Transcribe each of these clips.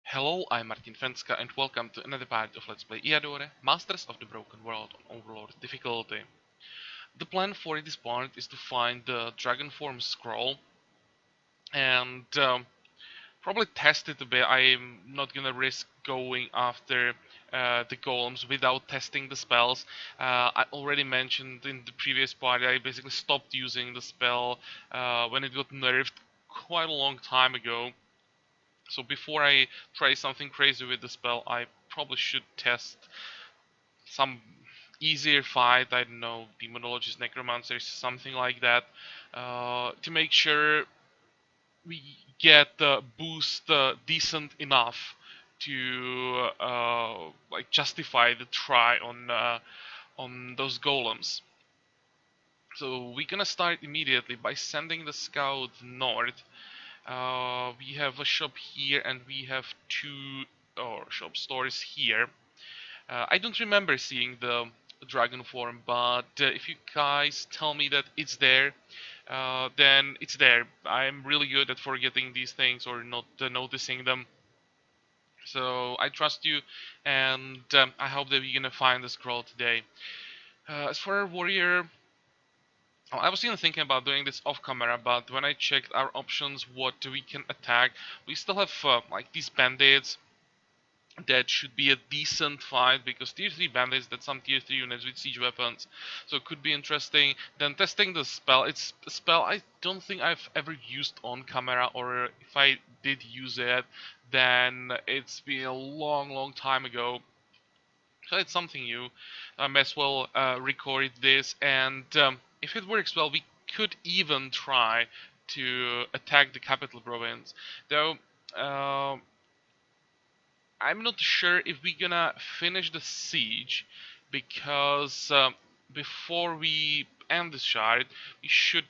Hello, I'm Fencka and welcome to another part of Let's Play Eador, Masters of the Broken World on Overlord difficulty. The plan for this part is to find the Dragon Form scroll and probably test it a bit. I'm not gonna risk going after the golems without testing the spells. I already mentioned in the previous part I basically stopped using the spell when it got nerfed quite a long time ago. So before I try something crazy with the spell, I probably should test some easier fight, I don't know, demonologists, necromancers, something like that, to make sure we get the boost decent enough to like justify the try on those golems. So we're gonna start immediately by sending the scout north. We have a shop here and we have two shop stores here. I don't remember seeing the dragon form, but if you guys tell me that it's there, then it's there. I'm really good at forgetting these things or not noticing them. So I trust you, and I hope that we're gonna find the scroll today. As for our warrior, I was even thinking about doing this off camera, but when I checked our options, what we can attack, we still have like these bandits. That should be a decent fight because tier 3 bandits, that's some tier 3 units with siege weapons, so it could be interesting. Then testing the spell, it's a spell I don't think I've ever used on camera, or if I did use it, then it's been a long time ago. So it's something new. I may as well record this, and if it works well, we could even try to attack the capital province. Though, I'm not sure if we're gonna finish the siege because before we end this shard, we should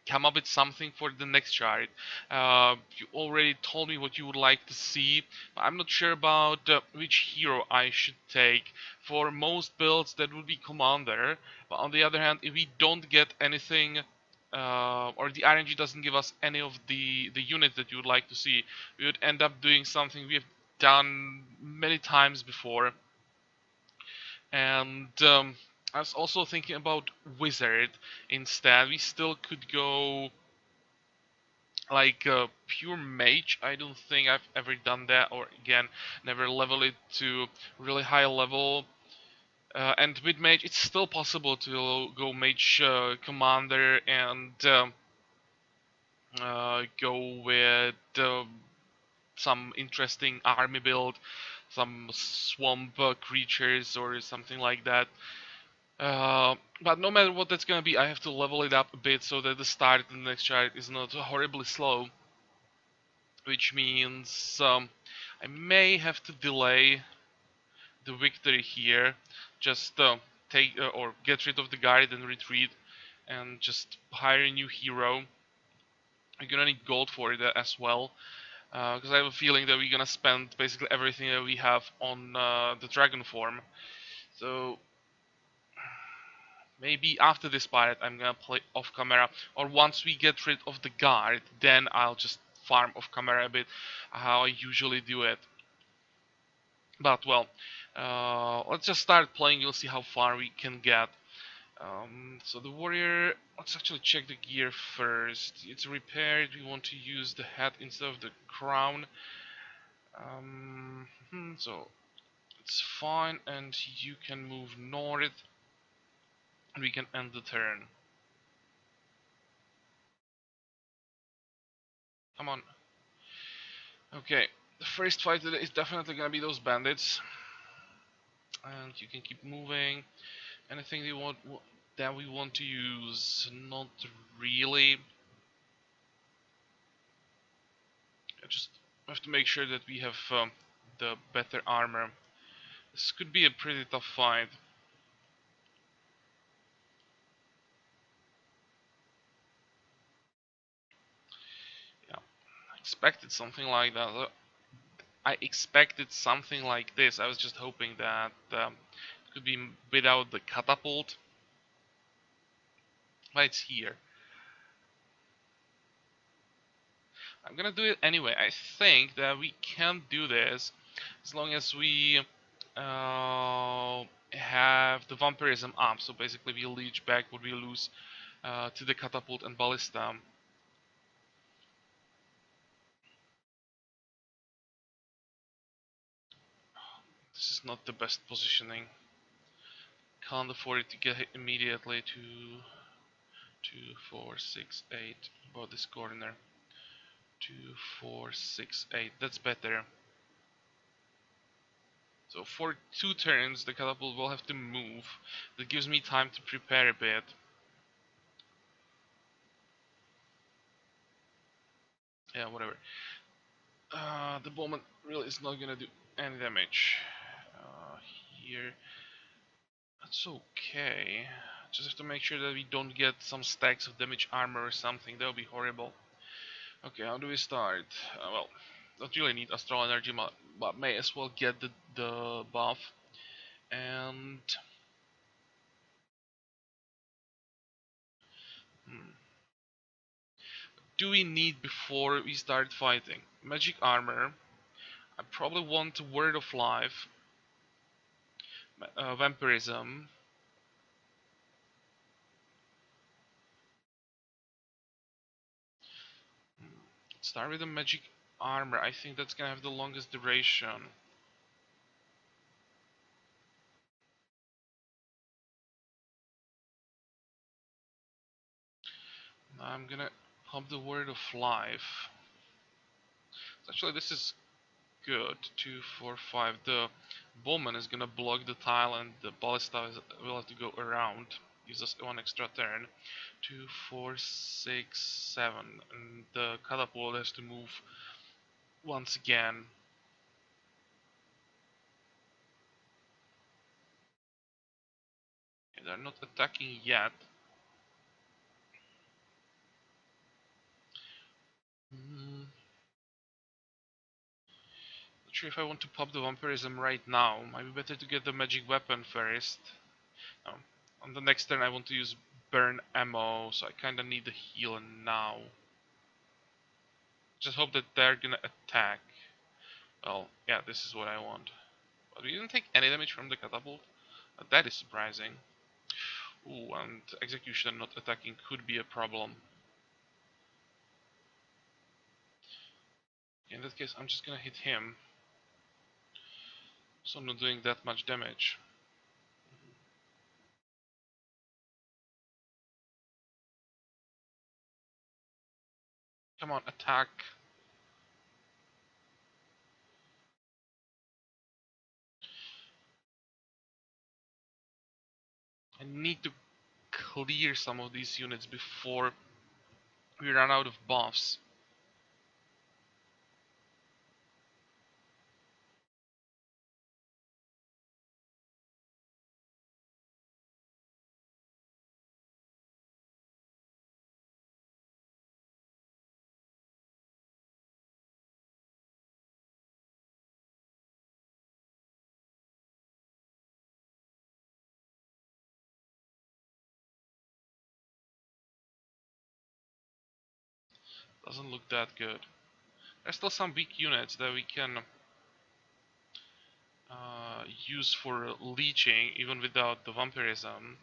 come up with something for the next shard. You already told me what you would like to see. I'm not sure about which hero I should take. For most builds, that would be Commander. But on the other hand, if we don't get anything or the RNG doesn't give us any of the units that you would like to see, we would end up doing something we have done many times before. And I was also thinking about Wizard instead. We still could go like pure mage. I don't think I've ever done that, or again, never level it to really high level. And with mage, it's still possible to go mage commander and go with some interesting army build, some swamp creatures or something like that. But no matter what that's gonna be, I have to level it up a bit so that the start of the next chart is not horribly slow. Which means I may have to delay the victory here, just take or get rid of the guard and retreat, and just hire a new hero. We're gonna need gold for it as well, because I have a feeling that we're gonna spend basically everything that we have on the dragon form. So maybe after this pilot I'm gonna play off camera, or once we get rid of the guard, then I'll just farm off camera a bit, how I usually do it. But well, let's just start playing. You'll see how far we can get. So the warrior, let's actually check the gear first. It's repaired. We want to use the hat instead of the crown. So it's fine, and you can move north, and we can end the turn. Come on. Okay, the first fight today is definitely gonna be those bandits, and you can keep moving. Anything you want that we want to use? Not really. I just have to make sure that we have the better armor. This could be a pretty tough fight. Yeah, I expected something like that. I expected something like this. I was just hoping that it could be without the catapult. But it's here. I'm gonna do it anyway. I think that we can do this as long as we have the vampirism up. So basically, we leech back what we lose to the catapult and ballista. This is not the best positioning. Can't afford it to get hit immediately to 2, 4, 6, 8 about this corner. 2, 4, 6, 8. That's better. So for 2 turns, the catapult will have to move. That gives me time to prepare a bit. Yeah, whatever. The bowman really is not gonna do any damage. Here, that's okay. Just have to make sure that we don't get some stacks of damage armor or something. That would be horrible. Okay, how do we start? Well, don't really need astral energy, but may as well get the buff. And hmm, do we need before we start fighting? Magic armor. I probably want word of life, vampirism. Start with the magic armor. I think that's gonna have the longest duration. I'm gonna pump the word of life. Actually, this is good. 2, 4, 5. The bowman is gonna block the tile, and the ballista will have to go around. Gives us 1 extra turn. 2, 4, 6, 7, and the catapult has to move once again. They're not attacking yet. Not sure if I want to pop the vampirism right now. Might be better to get the magic weapon first. No. On the next turn I want to use burn ammo, so I kinda need the heal now. Just hope that they're gonna attack. Well, yeah, this is what I want. But we didn't take any damage from the catapult. That is surprising. Ooh, and execution not attacking could be a problem. In that case, I'm just gonna hit him. So I'm not doing that much damage. Come on, attack. I need to clear some of these units before we run out of buffs. Doesn't look that good. There's still some weak units that we can use for leeching, even without the vampirism.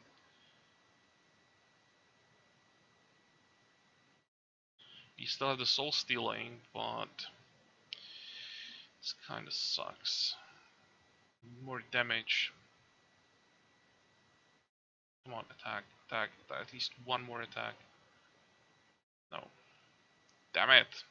We still have the soul stealing, but this kinda sucks. More damage. Come on, attack, attack, at least one more attack. No. Damn it!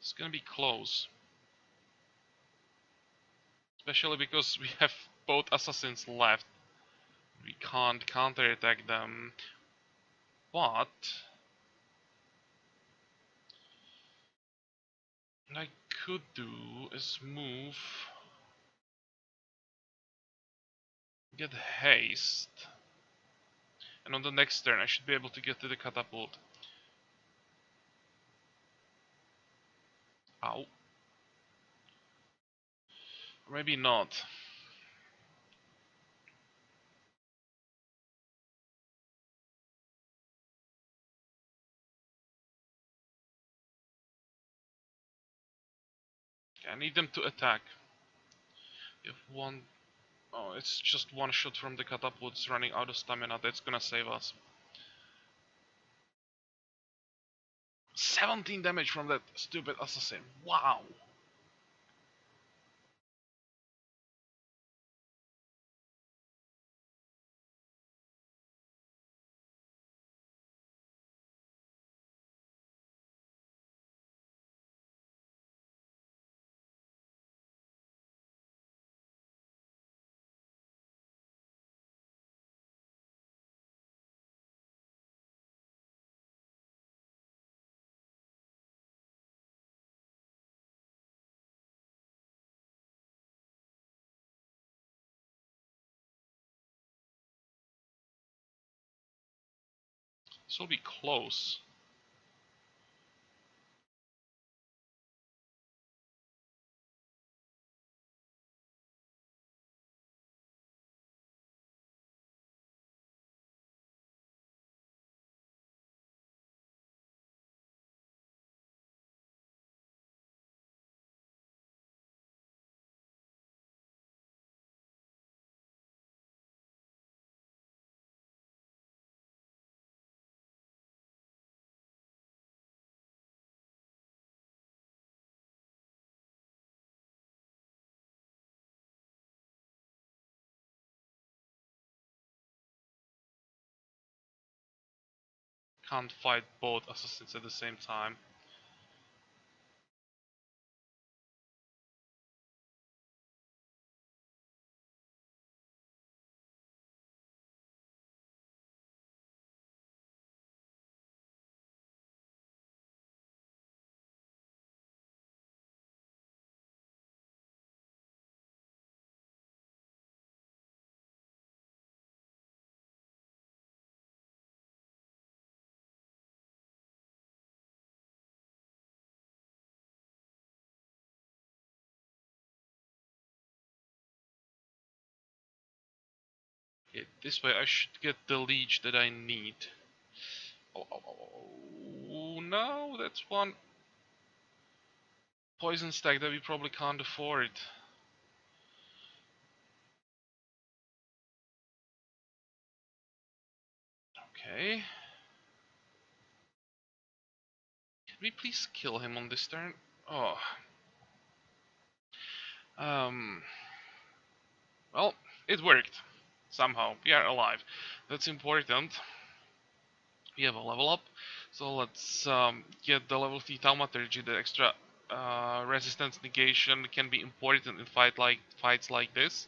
It's gonna be close. Especially because we have both assassins left. We can't counterattack them. But What I could do is move, get haste, and on the next turn I should be able to get to the catapult. Ow. Or maybe not. Okay, I need them to attack. If one... Oh, it's just one shot from the catapults running out of stamina. That's gonna save us. 17 damage from that stupid assassin. Wow! This will be close. Can't fight both assassins at the same time. Okay, this way I should get the leech that I need. Oh, oh, oh, oh, no, that's one poison stack that we probably can't afford. Okay. Can we please kill him on this turn? Oh. Um. Well, it worked. Somehow. We are alive. That's important. We have a level up. So let's get the level 3 thaumaturgy. The extra resistance negation can be important in fights like this.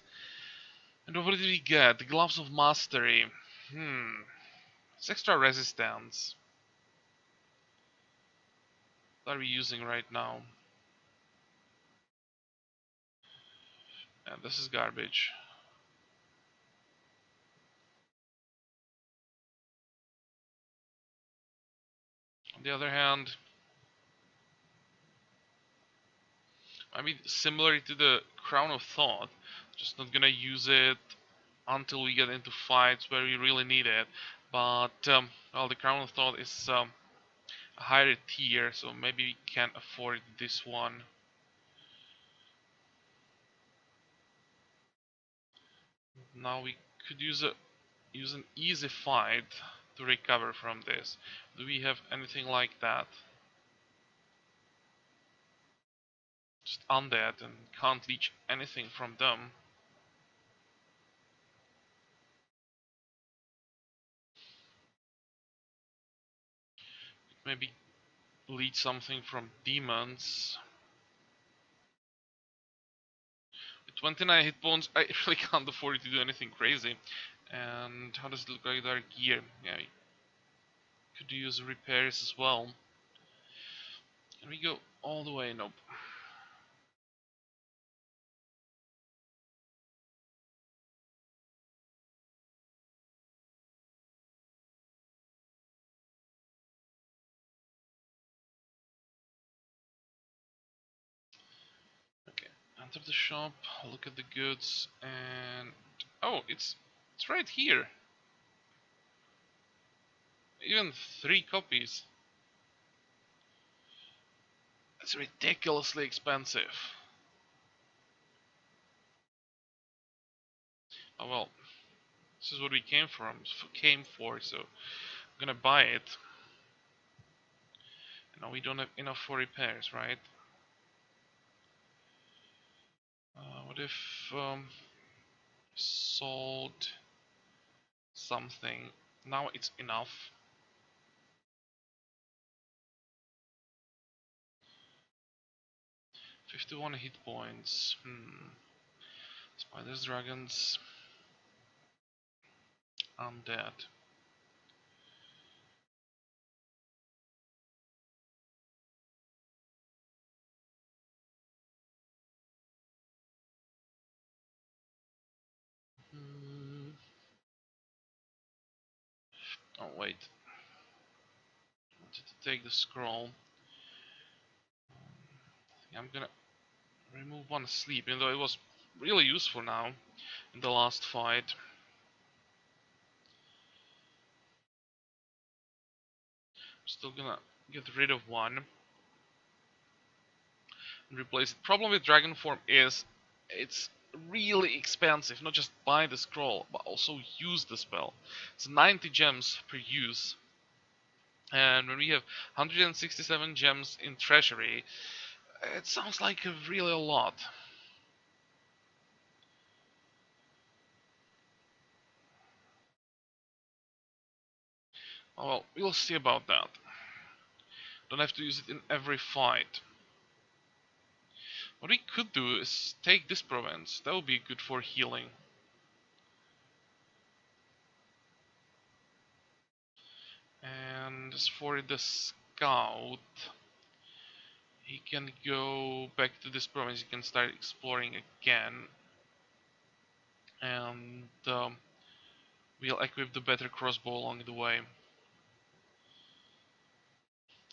And what did we get? The Gloves of Mastery. It's extra resistance. What are we using right now? And this is garbage. On the other hand, I mean, similar to the Crown of Thought, just not gonna use it until we get into fights where we really need it. But, well, the Crown of Thought is a higher tier, so maybe we can't afford this one. Now we could use an easy fight to recover from this. Do we have anything like that? Just undead and can't leech anything from them. Maybe leech something from demons. With 29 hit points, I really can't afford to do anything crazy. And how does it look like with our gear? Yeah, we could use repairs as well. Can we go all the way? Nope. Okay, enter the shop, look at the goods, and oh, it's right here. Even 3 copies. It's ridiculously expensive. Oh well, this is what we came for, so I'm gonna buy it. Now we don't have enough for repairs, right? What if sold something? Now it's enough. 51 hit points. Spiders, dragons, undead. Hmm. Oh wait, I wanted to take the scroll. I'm gonna remove one sleep, even though it was really useful now in the last fight. Still gonna get rid of one and replace it. Problem with dragon form is it's really expensive. Not just buy the scroll, but also use the spell. It's 90 gems per use. And when we have 167 gems in treasury, it sounds like really a lot. Oh, well, we'll see about that. Don't have to use it in every fight. What we could do is take this province. That would be good for healing. And as for the scout, he can go back to this province. He can start exploring again. And we'll equip the better crossbow along the way.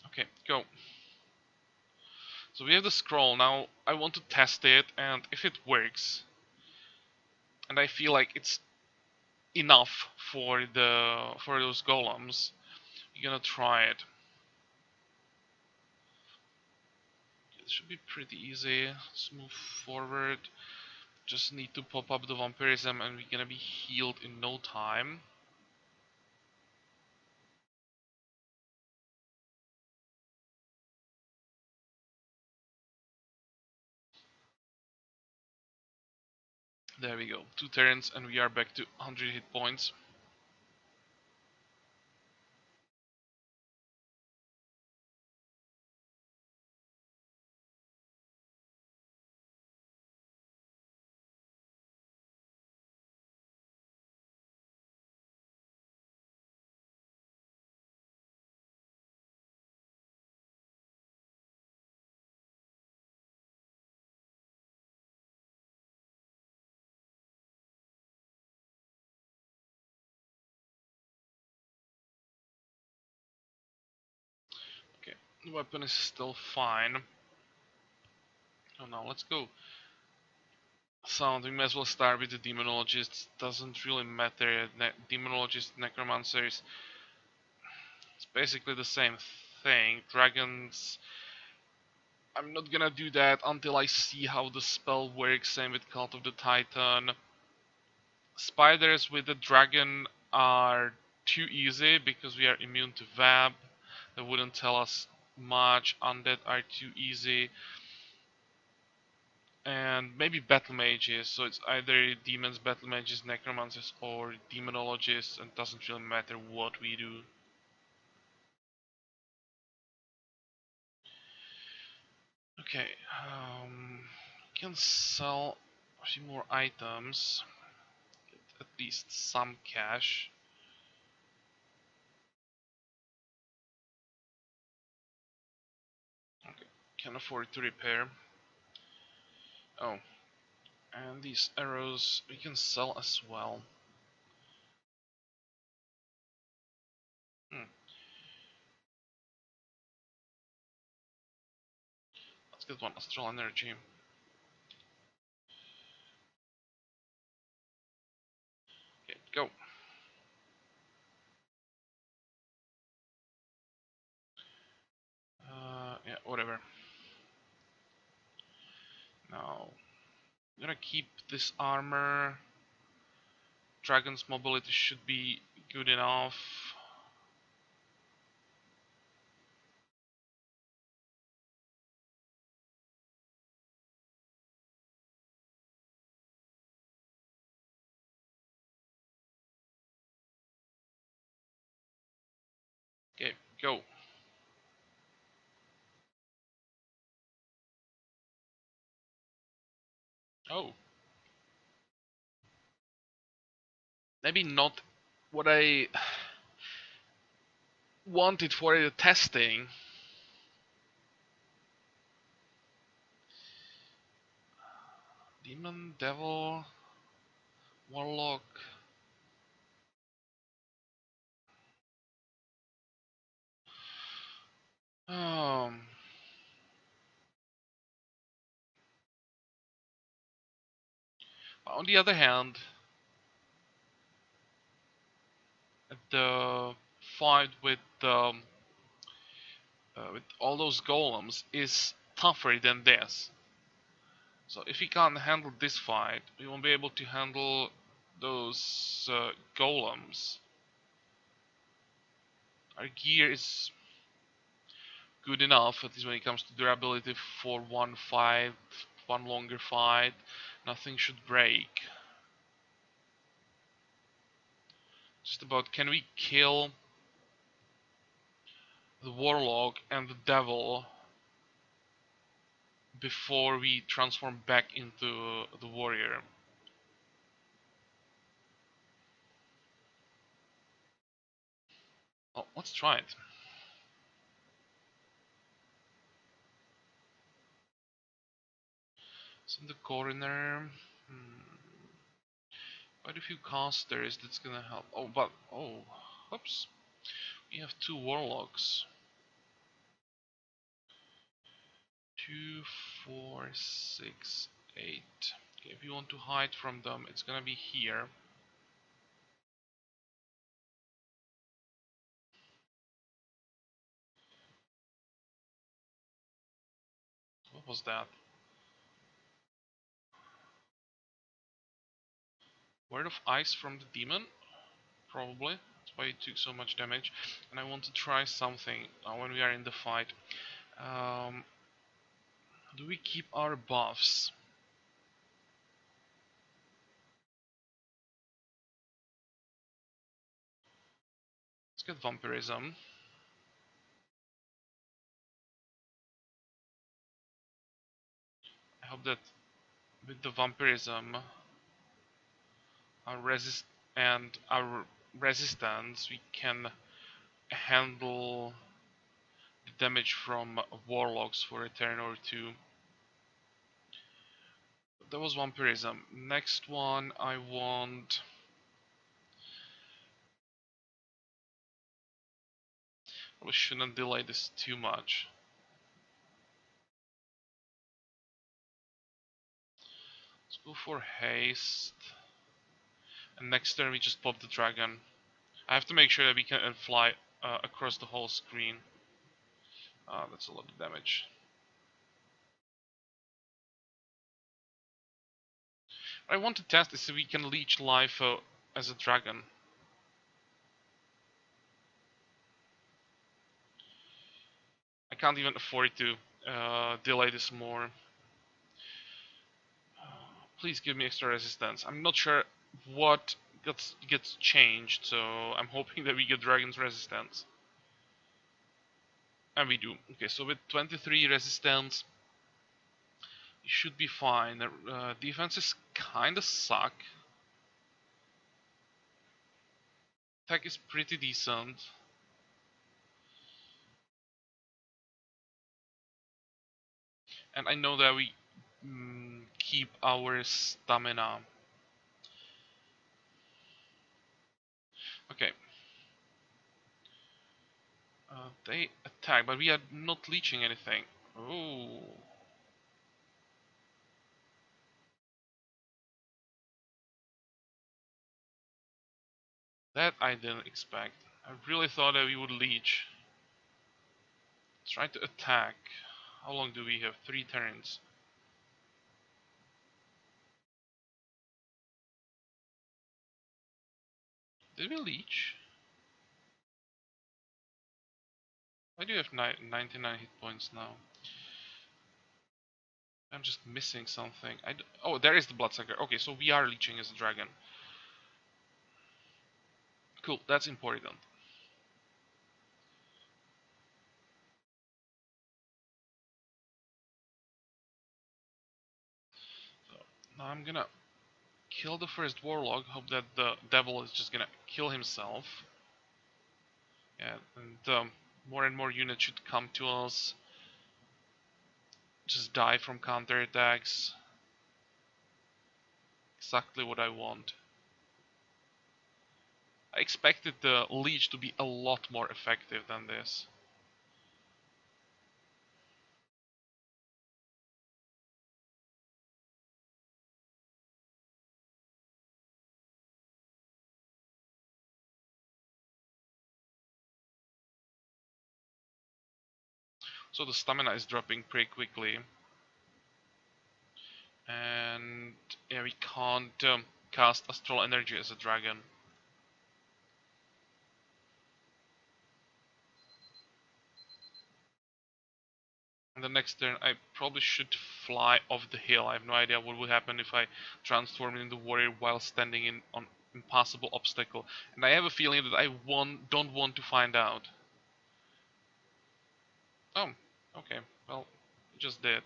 Okay, go. So we have the scroll. Now I want to test it, and if it works, and I feel like it's enough for those golems, we're gonna try it. It should be pretty easy. Let's move forward. Just need to pop up the vampirism, and we're gonna be healed in no time. There we go. 2 turns, and we are back to 100 hit points. Okay, the weapon is still fine. Oh no, let's go. So we may as well start with the demonologists. Doesn't really matter. Demonologists, necromancers. It's basically the same thing. Dragons. I'm not gonna do that until I see how the spell works. Same with Cult of the Titan. Spiders with the dragon are too easy because we are immune to Vab. That wouldn't tell us much. Undead are too easy. And maybe battle mages, so it's either demons, battle mages, necromancers, or demonologists, and it doesn't really matter what we do. Okay, can sell a few more items, get at least some cash. Okay, Can afford to repair. Oh, and these arrows we can sell as well. Hmm. Let's get one astral energy. Okay, go. Yeah, whatever. Now, I'm gonna keep this armor. Dragon's mobility should be good enough. Okay, go. Oh, maybe not what I wanted for the testing. Demon, Devil, Warlock. Um, on the other hand, the fight with all those golems is tougher than this. So if we can't handle this fight, we won't be able to handle those golems. Our gear is good enough, at least when it comes to durability, for one fight, one longer fight. Nothing should break. Just about, can we kill the warlock and the devil before we transform back into the warrior? Oh, let's try it. It's in the corner. Quite a few casters, that's gonna help. Oh, but, oh, oops. We have two warlocks. 2, 4, 6, 8. Okay, if you want to hide from them, it's gonna be here. What was that? Word of ice from the demon? Probably. That's why it took so much damage. And I want to try something when we are in the fight. Um, do we keep our buffs? Let's get vampirism. I hope that with the vampirism, our resist and our resistance, we can handle the damage from warlocks for a turn or two. That was vampirism. Next one, I want. We shouldn't delay this too much. Let's go for haste. And next turn we just pop the dragon. I have to make sure that we can fly across the whole screen. That's a lot of damage. What I want to test is if we can leech life as a dragon. I can't even afford to delay this more. Please give me extra resistance. I'm not sure what gets changed, so I'm hoping that we get dragon's resistance. And we do. Okay, so with 23 resistance, you should be fine. Defenses kinda suck. Attack is pretty decent. And I know that we keep our stamina. Okay. They attack, but we are not leeching anything. Oh. That I didn't expect. I really thought that we would leech. Try to attack. How long do we have? 3 turns. Did we leech? Why do you have 99 hit points now? I'm just missing something. Oh, there is the bloodsucker. Okay, so we are leeching as a dragon. Cool, that's important. So now I'm gonna kill the first warlock. Hope that the devil is just gonna kill himself. Yeah, and more and more units should come to us. Just die from counterattacks. Exactly what I want. I expected the leech to be a lot more effective than this. So the stamina is dropping pretty quickly. And yeah, we can't cast astral energy as a dragon. And the next turn I probably should fly off the hill. I have no idea what would happen if I transform into warrior while standing in on impossible obstacle. And I have a feeling that I don't want to find out. Oh, okay. Well, just did.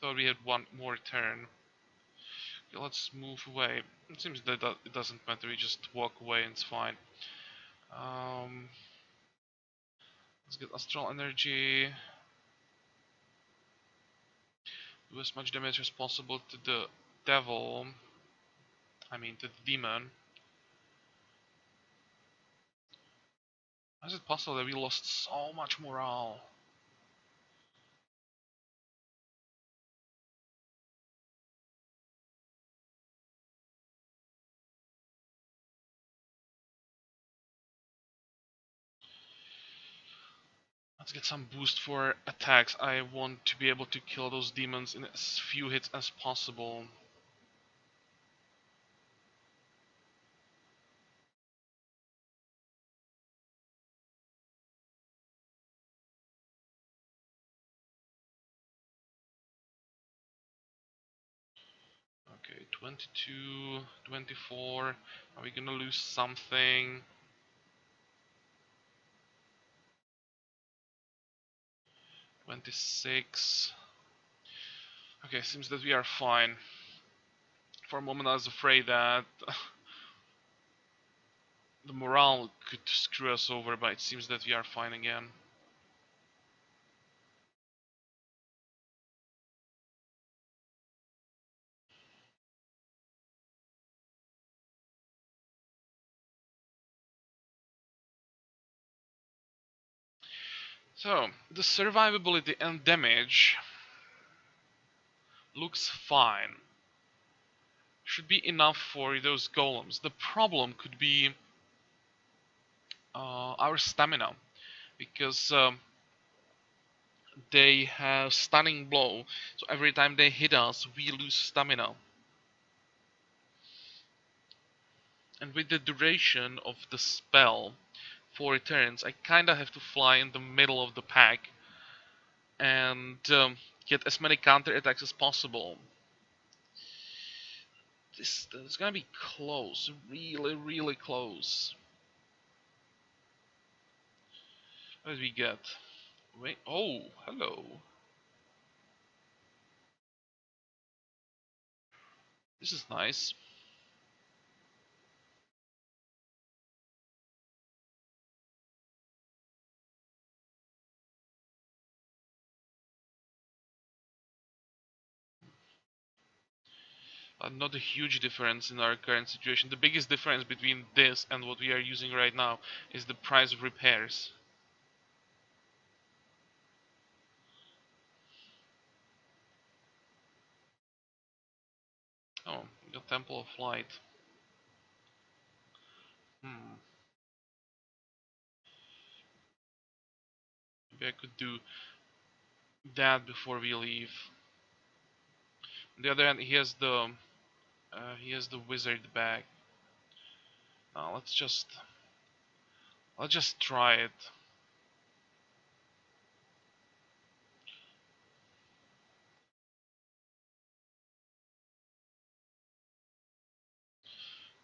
Thought we had one more turn. Okay, let's move away. It seems that it doesn't matter. We just walk away and it's fine. Um, let's get astral energy. Do as much damage as possible to the devil. I mean, to the demon. How is it possible that we lost so much morale? Let's get some boost for attacks. I want to be able to kill those demons in as few hits as possible. Okay, 22, 24. Are we gonna lose something? 26. Okay, seems that we are fine. For a moment I was afraid that the morale could screw us over, but it seems that we are fine again. So, the survivability and damage looks fine. Should be enough for those golems. The problem could be our stamina, because they have stunning blow, so every time they hit us we lose stamina. And with the duration of the spell, 4 turns, I kinda have to fly in the middle of the pack and get as many counter attacks as possible. This is gonna be close, really close. What did we get? Wait, oh, hello. This is nice. Not a huge difference in our current situation. The biggest difference between this and what we are using right now is the price of repairs. Oh, the Temple of Light. Hmm. Maybe I could do that before we leave. On the other hand, he has the wizard bag. Now let's just try it.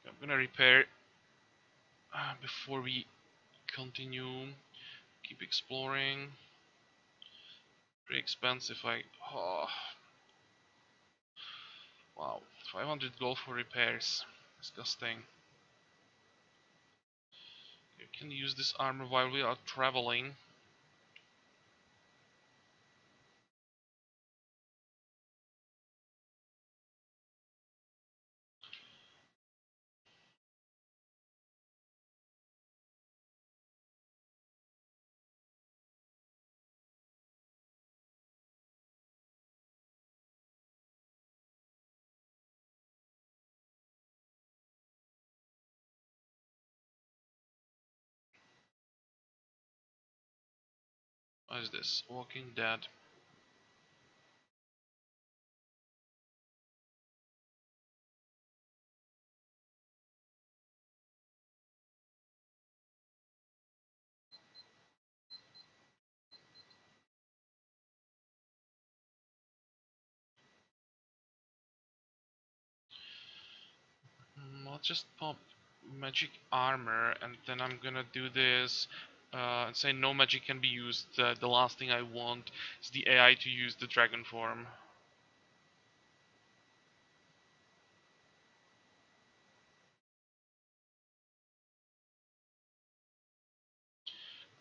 I'm gonna repair before we continue. Keep exploring. Very expensive. Oh, wow, 500 gold for repairs. Disgusting. You can use this armor while we are traveling. What is this? Walking Dead. I'll just pop magic armor and then I'm gonna do this and say no magic can be used. The last thing I want is the AI to use the dragon form.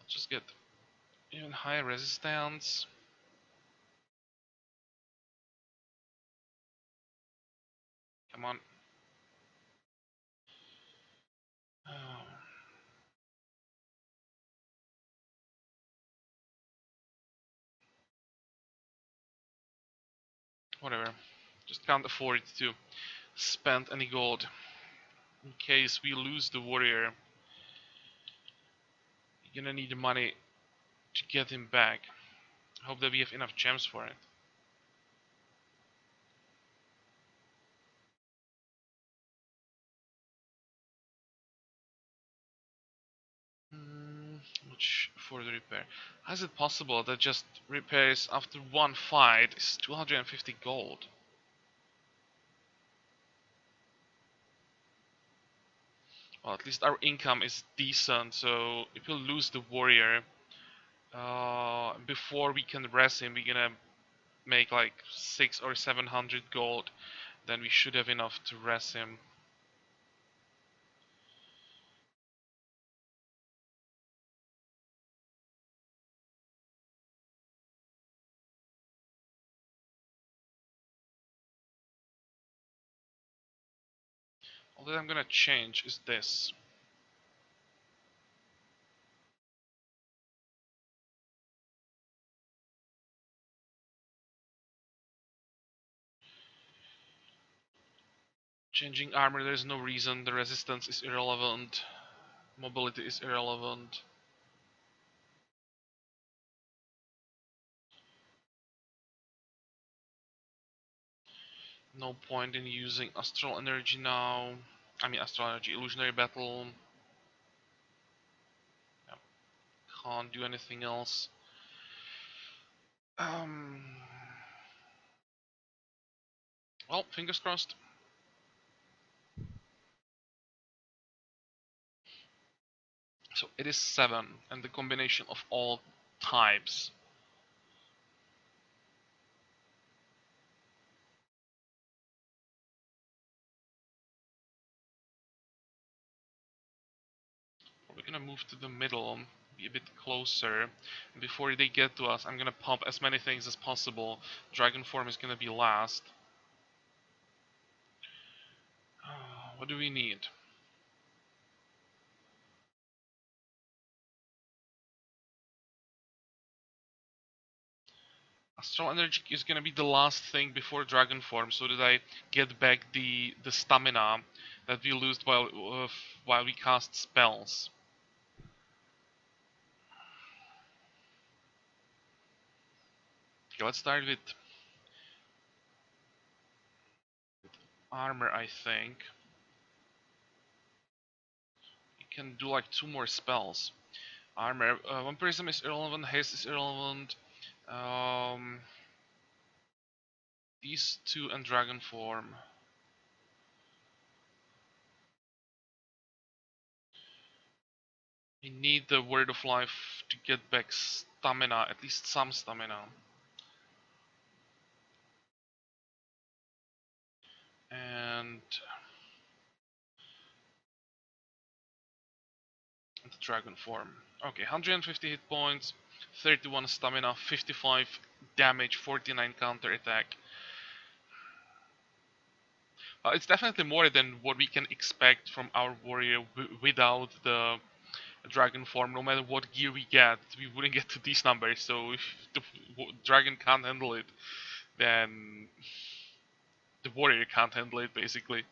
I'll just get even higher resistance. Come on. Oh, whatever. Just can't afford to spend any gold in case we lose the warrior. You're gonna need the money to get him back. Hope that we have enough gems for it. Much for the repair. How is it possible that just repairs after one fight is 250 gold? Well, at least our income is decent, so if we lose the warrior, before we can rest him, we're gonna make like 6 or 700 gold. Then we should have enough to rest him. All that I'm gonna change is this. Changing armor, there's no reason. The resistance is irrelevant. Mobility is irrelevant. No point in using astral energy now. I mean astral energy, illusionary battle. Yeah, can't do anything else. Um, well, fingers crossed. So it is 7, and the combination of all types. We're gonna move to the middle, be a bit closer. And before they get to us, I'm gonna pump as many things as possible. Dragon form is gonna be last. What do we need? Astral Energy is gonna be the last thing before Dragon Form, so that I get back the stamina that we lose while we cast spells. Okay, let's start with armor, I think. We can do like 2 more spells. Armor, Vampirism is irrelevant, Haste is irrelevant. Um, these 2 and Dragon Form. We need the Word of Life to get back stamina, at least some stamina. And the Dragon Form. Okay, 150 hit points, 31 stamina, 55 damage, 49 counter attack. It's definitely more than what we can expect from our warrior without the dragon form. No matter what gear we get, we wouldn't get to these numbers. So if the dragon can't handle it, then the warrior can't handle it, basically.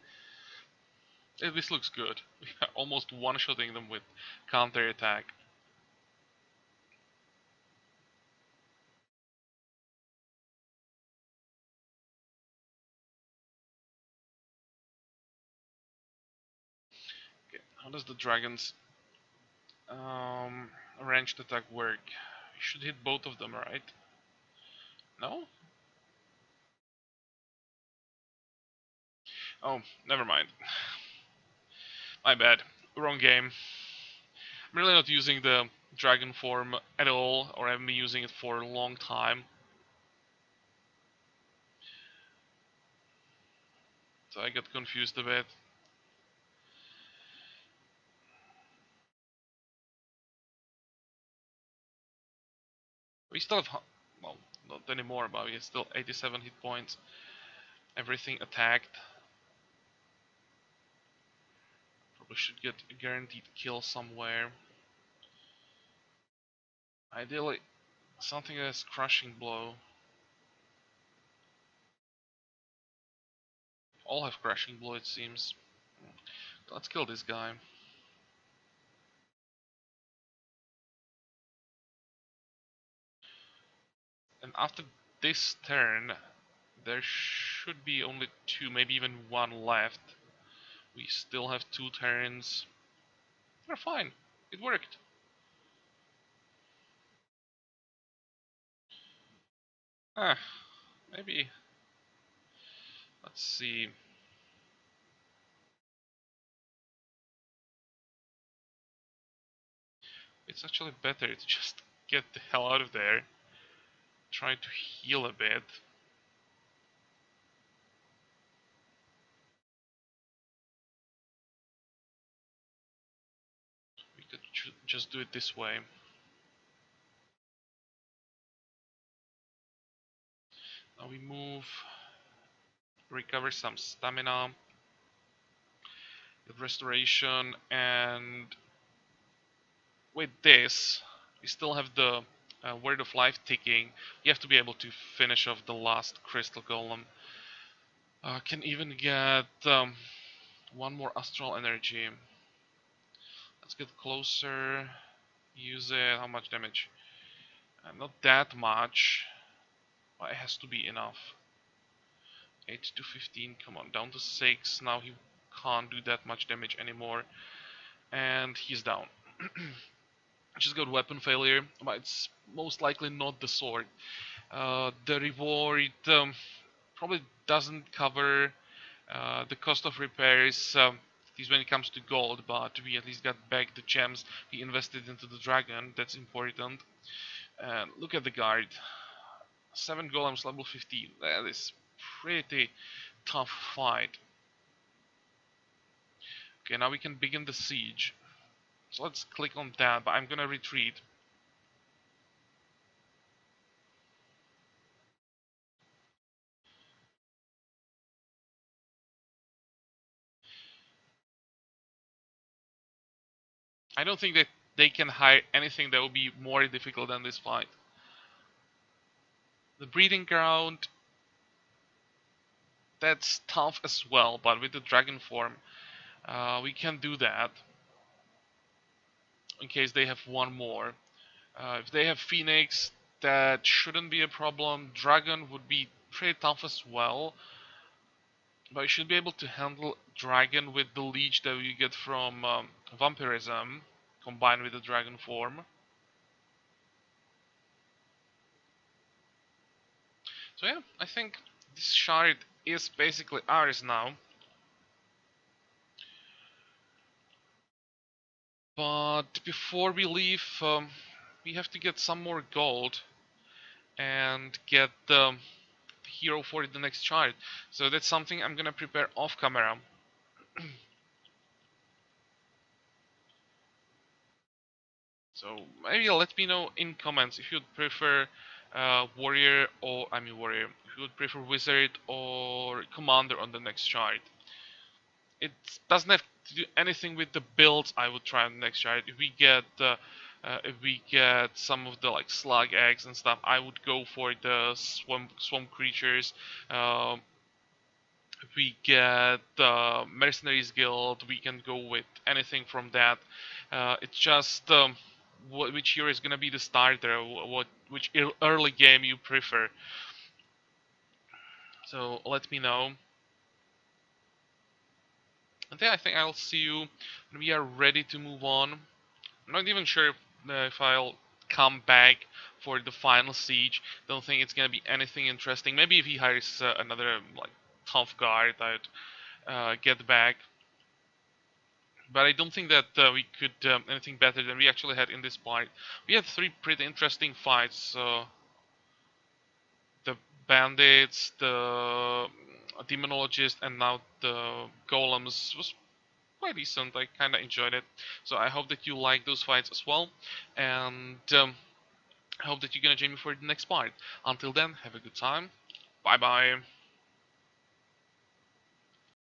This looks good. We are almost one-shotting them with counter attack. Okay, how does the dragon's ranged attack work? You should hit both of them, right? No? Oh, never mind. My bad. Wrong game. I'm really not using the dragon form at all, or I haven't been using it for a long time. So I got confused a bit. We still have, well, not anymore, but we have still 87 hit points. Everything attacked. Probably should get a guaranteed kill somewhere. Ideally, something that has crushing blow. All have crushing blow, it seems. Let's kill this guy. And after this turn, there should be only 2, maybe even 1 left. We still have 2 turns. We're fine. It worked. Ah, maybe. Let's see. It's actually better to just get the hell out of there. Try to heal a bit. We could just do it this way. Now we move, recover some stamina, get restoration, and with this, we still have the Word of Life ticking. You have to be able to finish off the last Crystal Golem. Can even get 1 more Astral Energy. Let's get closer, use it. How much damage? Not that much, but it has to be enough. 8 to 15, come on, down to 6. Now he can't do that much damage anymore. And he's down. Just got weapon failure, but it's most likely not the sword. The reward probably doesn't cover the cost of repairs, at least when it comes to gold, but we at least got back the gems we invested into the dragon. That's important. And look at the guard. 7 golems level 15. That is pretty tough fight. Okay, now we can begin the siege. So let's click on that, but I'm gonna retreat. I don't think that they can hire anything that would be more difficult than this fight. The breeding ground, that's tough as well, but with the dragon form, we can do that in case they have one more. If they have Phoenix, that shouldn't be a problem. Dragon would be pretty tough as well, but you should be able to handle Dragon with the leech that you get from Vampirism, combined with the Dragon form. So yeah, I think this shard is basically ours now. But before we leave, we have to get some more gold and get the hero for the next shard. So that's something I'm gonna prepare off camera. So maybe let me know in comments if you'd prefer warrior or warrior. If you would prefer wizard or commander on the next shard. It doesn't have to do anything with the builds I would try on the next shard. If we get some of the like slug eggs and stuff, I would go for the swamp creatures. If we get the mercenaries guild, we can go with anything from that. It's just which hero is gonna be the starter, which early game you prefer. So let me know. And then I think I'll see you when we are ready to move on. I'm not even sure if I'll come back for the final siege. Don't think it's gonna be anything interesting. Maybe if he hires another like tough guard, I'd get back. But I don't think that we could anything better than we actually had in this part. We had three pretty interesting fights. The bandits, the demonologist, and now the golems was quite decent. I kind of enjoyed it. So I hope that you like those fights as well. And I hope that you're gonna join me for the next part. Until then, have a good time. Bye bye.